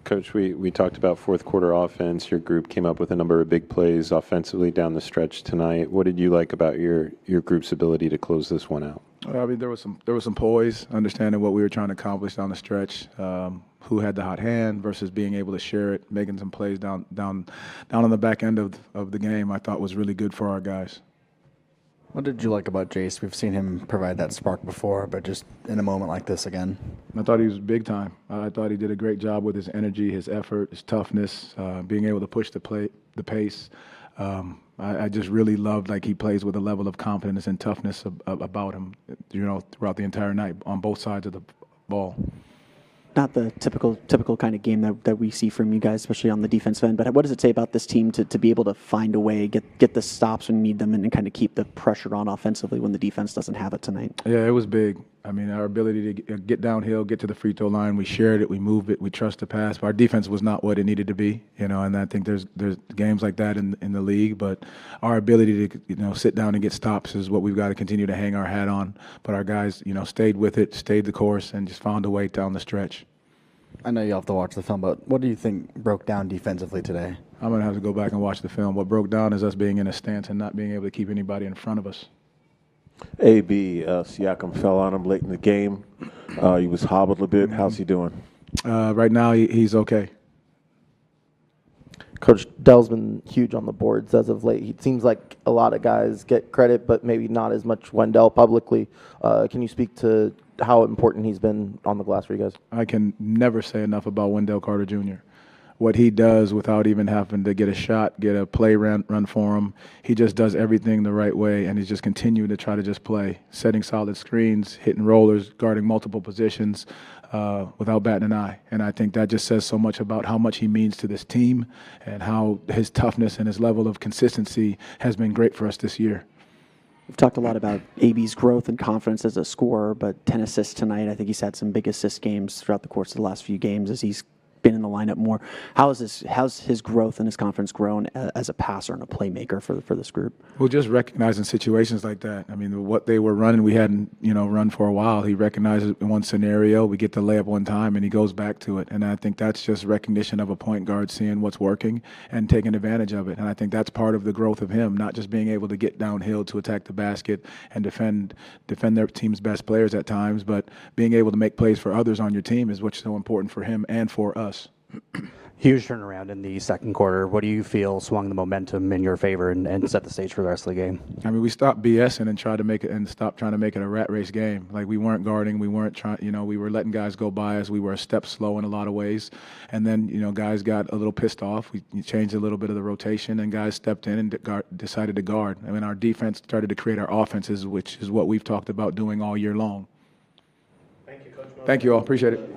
Coach, we talked about fourth quarter offense. Your group came up with a number of big plays offensively down the stretch tonight. What did you like about your group's ability to close this one out? I mean, there was some poise, understanding what we were trying to accomplish down the stretch. Who had the hot hand versus being able to share it, making some plays down on the back end of the game. I thought was really good for our guys. What did you like about Jace? We've seen him provide that spark before, but just in a moment like this again. I thought he was big time. I thought he did a great job with his energy, his effort, his toughness, being able to push the pace. I just really loved like he plays with a level of confidence and toughness about him, throughout the entire night on both sides of the ball. Not the typical kind of game that we see from you guys, especially on the defensive end. But what does it say about this team to be able to find a way, get the stops when you need them, and kind of keep the pressure on offensively when the defense doesn't have it tonight? Yeah, it was big. I mean, our ability to get downhill, get to the free throw line, we shared it, we moved it, we trust the pass. But our defense was not what it needed to be, and I think there's games like that in the league. But our ability to sit down and get stops is what we've got to continue to hang our hat on. But our guys, stayed with it, stayed the course, and just found a way down the stretch. I know you'll have to watch the film, but what do you think broke down defensively today? I'm going to have to go back and watch the film. What broke down is us being in a stance and not being able to keep anybody in front of us. Siakam fell on him late in the game. He was hobbled a bit. How's he doing? Right now, he's okay. Coach Dell's been huge on the boards as of late. It seems like a lot of guys get credit, but maybe not as much Wendell publicly. Can you speak to how important he's been on the glass for you guys? I can never say enough about Wendell Carter Jr. What he does without even having to get a shot, get a play run for him. He just does everything the right way, and he's just continuing to try to just play, setting solid screens, hitting rollers, guarding multiple positions without batting an eye. And I think that just says so much about how much he means to this team and how his toughness and his level of consistency has been great for us this year. We've talked a lot about AB's growth and confidence as a scorer, but 10 assists tonight. I think he's had some big assist games throughout the course of the last few games as he's been in the lineup more. How's his growth and his confidence grown as a passer and a playmaker for this group? Well, just recognizing situations like that. I mean, what they were running, we hadn't run for a while. He recognizes in one scenario, we get the layup one time, and he goes back to it. And I think that's just recognition of a point guard seeing what's working and taking advantage of it. And I think that's part of the growth of him, not just being able to get downhill to attack the basket and defend their team's best players at times, but being able to make plays for others on your team is what's so important for him and for us. Huge turnaround in the second quarter. What do you feel swung the momentum in your favor and set the stage for the rest of the game? I mean, we stopped BSing and tried to make it and stopped trying to make it a rat race game. Like, we weren't guarding, we weren't trying, we were letting guys go by us. We were a step slow in a lot of ways. And then, guys got a little pissed off. We changed a little bit of the rotation, and guys stepped in and decided to guard. I mean, our defense started to create our offenses, which is what we've talked about doing all year long. Thank you, Coach Mosley. Thank you all. Appreciate it.